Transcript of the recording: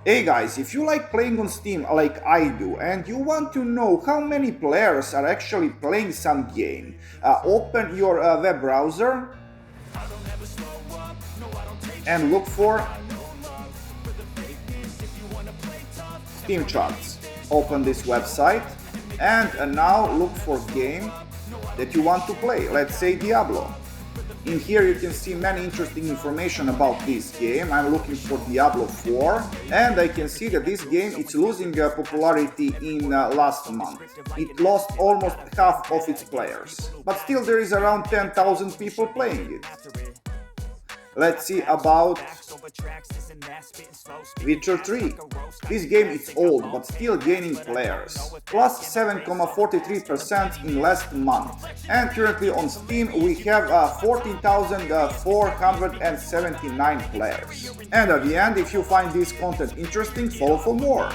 Hey guys, if you like playing on Steam like I do and you want to know how many players are actually playing some game, open your web browser and look for Steam charts. Open this website and now look for game that you want to play, let's say Diablo. In here you can see many interesting information about this game. I'm looking for Diablo 4 and I can see that this game is losing popularity in last month. It lost almost half of its players, but still there is around 10,000 people playing it. Let's see about Witcher 3. This game is old but still gaining players, plus 7.43% in last month. And currently on Steam we have 14,479 players. And at the end, if you find this content interesting, follow for more.